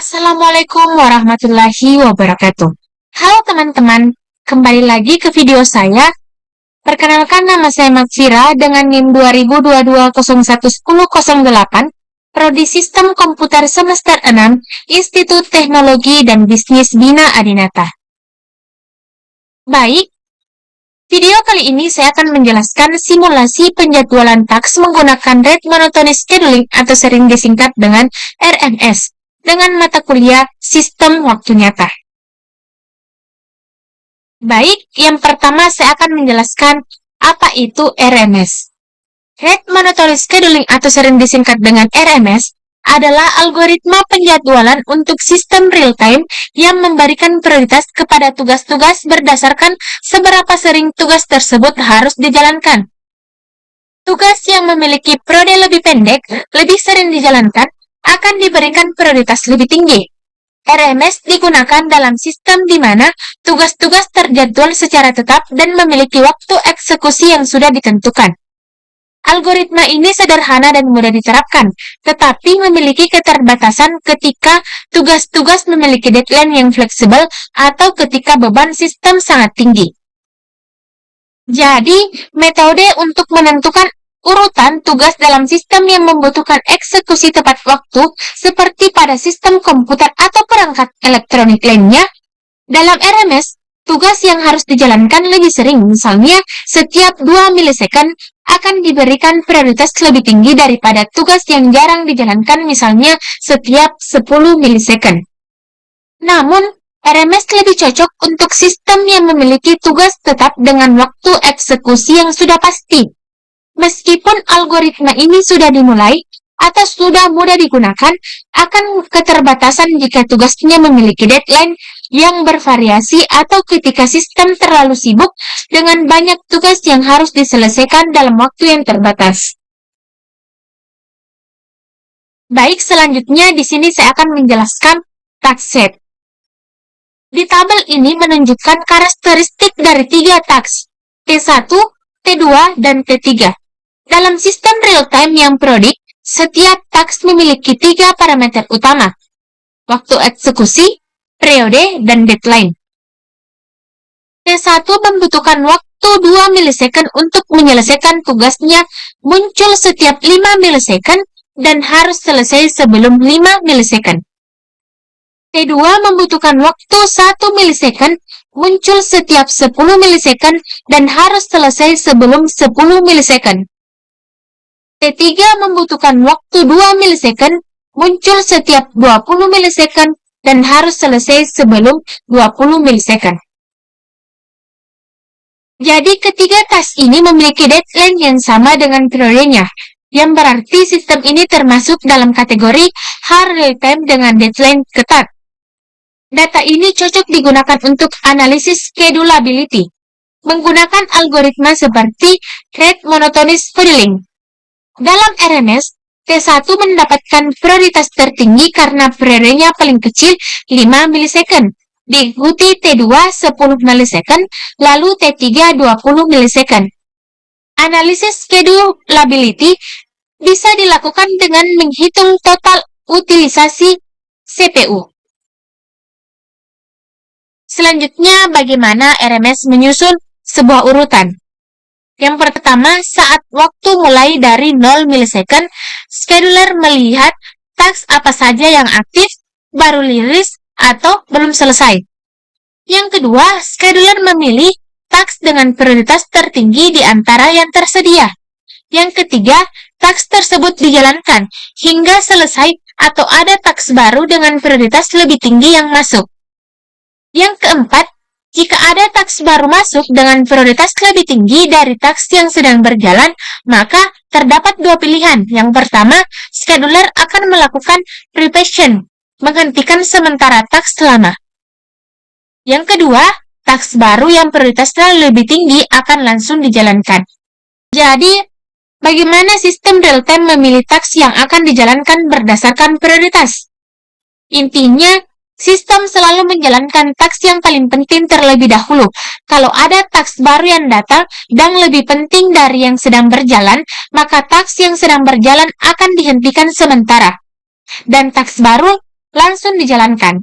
Assalamualaikum warahmatullahi wabarakatuh. Halo teman-teman, kembali lagi ke video saya. Perkenalkan, nama saya Matsira dengan NIM 2022011008, Prodi Sistem Komputer Semester 6, Institut Teknologi dan Bisnis Bina Adinata. Baik, video kali ini saya akan menjelaskan simulasi penjadwalan taks menggunakan Rate Monotonic Scheduling atau sering disingkat dengan RMS, dengan mata kuliah Sistem Waktu Nyata. Baik, yang pertama saya akan menjelaskan apa itu RMS. Rate Monotonic Scheduling atau sering disingkat dengan RMS adalah algoritma penjadwalan untuk sistem real-time yang memberikan prioritas kepada tugas-tugas berdasarkan seberapa sering tugas tersebut harus dijalankan. Tugas yang memiliki periode lebih pendek, lebih sering dijalankan, akan diberikan prioritas lebih tinggi. RMS digunakan dalam sistem di mana tugas-tugas terjadwal secara tetap dan memiliki waktu eksekusi yang sudah ditentukan. Algoritma ini sederhana dan mudah diterapkan, tetapi memiliki keterbatasan ketika tugas-tugas memiliki deadline yang fleksibel atau ketika beban sistem sangat tinggi. Jadi, metode untuk menentukan urutan tugas dalam sistem yang membutuhkan eksekusi tepat waktu, seperti pada sistem komputer atau perangkat elektronik lainnya, dalam RMS, tugas yang harus dijalankan lebih sering, misalnya setiap 2 milisecond, akan diberikan prioritas lebih tinggi daripada tugas yang jarang dijalankan, misalnya setiap 10 milisecond. Namun, RMS lebih cocok untuk sistem yang memiliki tugas tetap dengan waktu eksekusi yang sudah pasti. Meskipun algoritma ini sudah dimulai atau sudah mudah digunakan, akan keterbatasan jika tugasnya memiliki deadline yang bervariasi atau ketika sistem terlalu sibuk dengan banyak tugas yang harus diselesaikan dalam waktu yang terbatas. Baik, selanjutnya di sini saya akan menjelaskan task set. Di tabel ini menunjukkan karakteristik dari 3 task, T1, T2, dan T3. Dalam sistem real-time yang periodik, setiap task memiliki 3 parameter utama, waktu eksekusi, periode, dan deadline. T1 membutuhkan waktu 2 milisecond untuk menyelesaikan tugasnya muncul setiap 5 milisecond dan harus selesai sebelum 5 milisecond. T2 membutuhkan waktu 1 milisecond muncul setiap 10 milisecond dan harus selesai sebelum 10 milisecond. T3 membutuhkan waktu 2 milisecond muncul setiap 20 milisecond dan harus selesai sebelum 20 milisecond. Jadi ketiga task ini memiliki deadline yang sama dengan periodenya, yang berarti sistem ini termasuk dalam kategori hard real-time dengan deadline ketat. Data ini cocok digunakan untuk analisis schedulability, menggunakan algoritma seperti Rate Monotonic Scheduling. Dalam RMS, T1 mendapatkan prioritas tertinggi karena periodenya paling kecil 5 milisecond, diikuti T2 10 milisecond, lalu T3 20 milisecond. Analisis schedulability bisa dilakukan dengan menghitung total utilisasi CPU. Selanjutnya, bagaimana RMS menyusun sebuah urutan? Yang pertama, saat waktu mulai dari 0 milisecond, scheduler melihat task apa saja yang aktif, baru rilis, atau belum selesai. Yang kedua, scheduler memilih task dengan prioritas tertinggi di antara yang tersedia. Yang ketiga, task tersebut dijalankan hingga selesai atau ada task baru dengan prioritas lebih tinggi yang masuk. Yang keempat, jika ada task baru masuk dengan prioritas lebih tinggi dari task yang sedang berjalan, maka terdapat 2 pilihan. Yang pertama, scheduler akan melakukan preemption, menghentikan sementara task lama. Yang kedua, task baru yang prioritasnya lebih tinggi akan langsung dijalankan. Jadi, bagaimana sistem real-time memilih task yang akan dijalankan berdasarkan prioritas? Intinya, sistem selalu menjalankan task yang paling penting terlebih dahulu. Kalau ada task baru yang datang dan lebih penting dari yang sedang berjalan, maka task yang sedang berjalan akan dihentikan sementara. Dan task baru langsung dijalankan.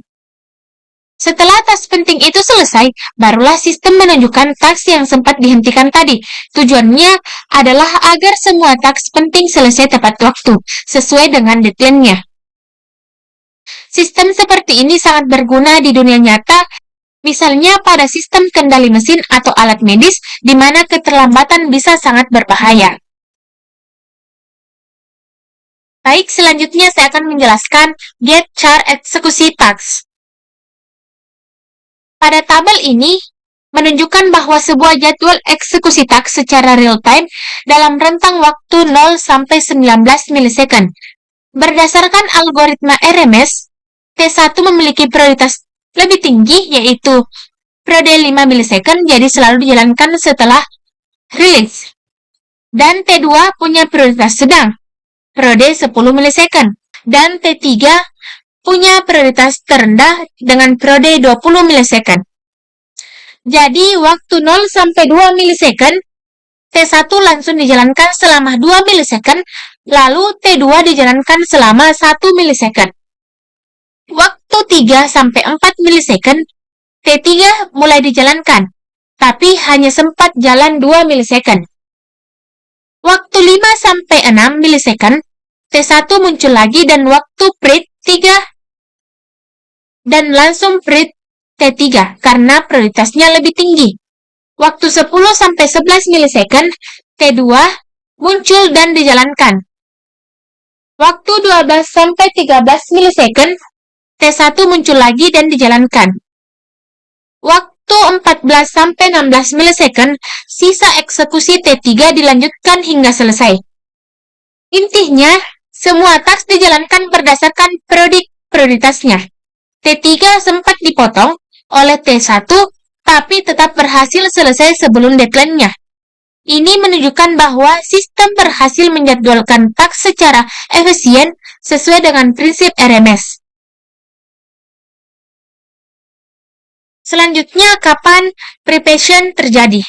Setelah task penting itu selesai, barulah sistem menunjukkan task yang sempat dihentikan tadi. Tujuannya adalah agar semua task penting selesai tepat waktu, sesuai dengan deadline-nya. Sistem seperti ini sangat berguna di dunia nyata, misalnya pada sistem kendali mesin atau alat medis, di mana keterlambatan bisa sangat berbahaya. Baik, selanjutnya saya akan menjelaskan Get Chart Eksekusi Task. Pada tabel ini, menunjukkan bahwa sebuah jadwal eksekusi task secara real-time dalam rentang waktu 0 sampai 19 milisecond. Berdasarkan algoritma RMS, T1 memiliki prioritas lebih tinggi, yaitu periode 5 milisecond, jadi selalu dijalankan setelah rilis. Dan T2 punya prioritas sedang, periode 10 milisecond. Dan T3 punya prioritas terendah dengan periode 20 milisecond. Jadi, waktu 0 sampai 2 milisecond, T1 langsung dijalankan selama 2 milisecond, lalu T2 dijalankan selama 1 milisecond. Waktu 3 sampai 4 milisecond, T3 mulai dijalankan, tapi hanya sempat jalan 2 milisecond. Waktu 5 sampai 6 milisecond, T1 muncul lagi dan waktu preheat 3 dan langsung preheat T3 karena prioritasnya lebih tinggi. Waktu 10 sampai 11 milisecond, T2 muncul dan dijalankan. Waktu 12 sampai 13 milisecond, T1 muncul lagi dan dijalankan. Waktu 14 sampai 16 milisecond, sisa eksekusi T3 dilanjutkan hingga selesai. Intinya, semua task dijalankan berdasarkan prioritasnya. T3 sempat dipotong oleh T1, tapi tetap berhasil selesai sebelum deadline-nya. Ini menunjukkan bahwa sistem berhasil menjadwalkan task secara efisien sesuai dengan prinsip RMS. Selanjutnya, kapan preparation terjadi?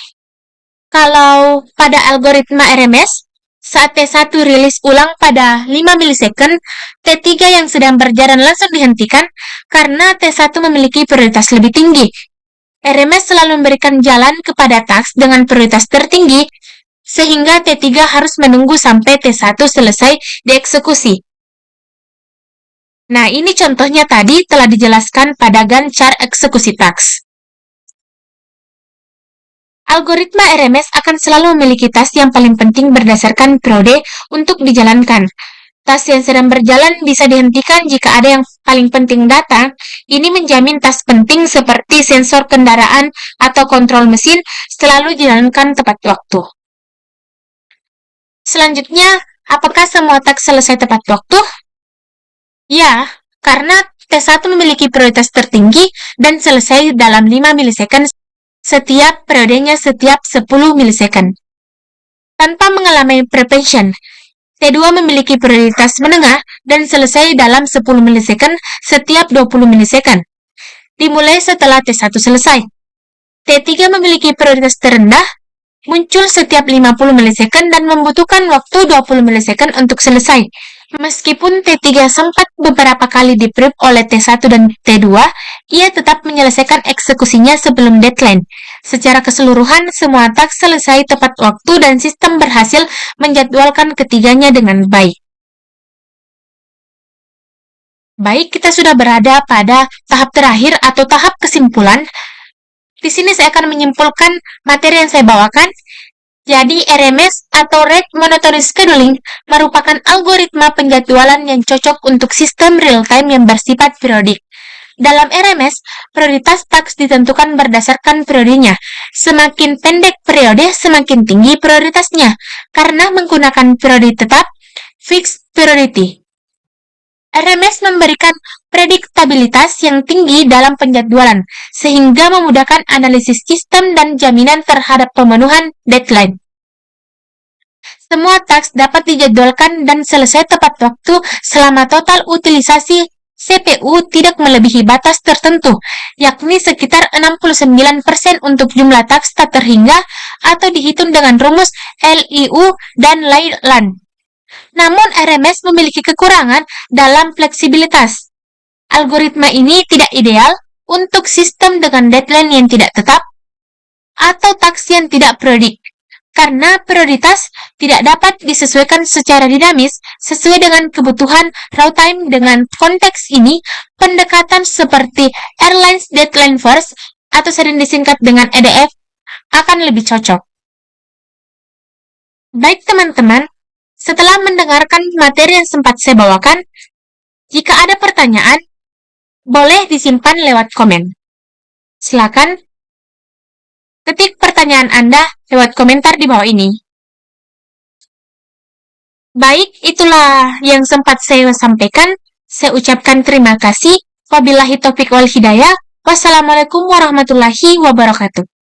Kalau pada algoritma RMS, saat T1 rilis ulang pada 5 milisecond, T3 yang sedang berjalan langsung dihentikan karena T1 memiliki prioritas lebih tinggi. RMS selalu memberikan jalan kepada task dengan prioritas tertinggi, sehingga T3 harus menunggu sampai T1 selesai dieksekusi. Nah, ini contohnya tadi telah dijelaskan pada Gantt chart eksekusi task. Algoritma RMS akan selalu memiliki task yang paling penting berdasarkan periode untuk dijalankan. Task yang sedang berjalan bisa dihentikan jika ada yang paling penting data. Ini menjamin task penting seperti sensor kendaraan atau kontrol mesin selalu dijalankan tepat waktu. Selanjutnya, apakah semua task selesai tepat waktu? Ya, karena T1 memiliki prioritas tertinggi dan selesai dalam 5 milisecond setiap periodenya setiap 10 milisecond. Tanpa mengalami preparation, T2 memiliki prioritas menengah dan selesai dalam 10 milisecond setiap 20 milisecond. Dimulai setelah T1 selesai. T3 memiliki prioritas terendah, muncul setiap 50 milisecond dan membutuhkan waktu 20 milisecond untuk selesai. Meskipun T3 sempat beberapa kali di-prep oleh T1 dan T2, ia tetap menyelesaikan eksekusinya sebelum deadline. Secara keseluruhan, semua task selesai tepat waktu dan sistem berhasil menjadwalkan ketiganya dengan baik. Baik, kita sudah berada pada tahap terakhir atau tahap kesimpulan. Di sini saya akan menyimpulkan materi yang saya bawakan. Jadi, RMS atau Rate Monitoring Scheduling merupakan algoritma penjadwalan yang cocok untuk sistem real-time yang bersifat periodik. Dalam RMS, prioritas task ditentukan berdasarkan periodenya. Semakin pendek periode, semakin tinggi prioritasnya, karena menggunakan periode tetap, fixed priority. RMS memberikan prediktabilitas yang tinggi dalam penjadwalan, sehingga memudahkan analisis sistem dan jaminan terhadap pemenuhan deadline. Semua task dapat dijadwalkan dan selesai tepat waktu selama total utilisasi CPU tidak melebihi batas tertentu, yakni sekitar 69% untuk jumlah task tak terhingga atau dihitung dengan rumus LIU dan Leyland. Namun, RMS memiliki kekurangan dalam fleksibilitas. algoritma ini tidak ideal untuk sistem dengan deadline yang tidak tetap atau task yang tidak periodik, karena prioritas tidak dapat disesuaikan secara dinamis sesuai dengan kebutuhan raw time. Dengan konteks ini, pendekatan seperti Airlines Deadline First atau sering disingkat dengan EDF akan lebih cocok. Baik teman-teman, setelah mendengarkan materi yang sempat saya bawakan, jika ada pertanyaan, boleh disimpan lewat komen. Silakan ketik pertanyaan Anda lewat komentar di bawah ini. Baik, itulah yang sempat saya sampaikan. Saya ucapkan terima kasih. Wabillahi taufiq wal hidayah. Wassalamualaikum warahmatullahi wabarakatuh.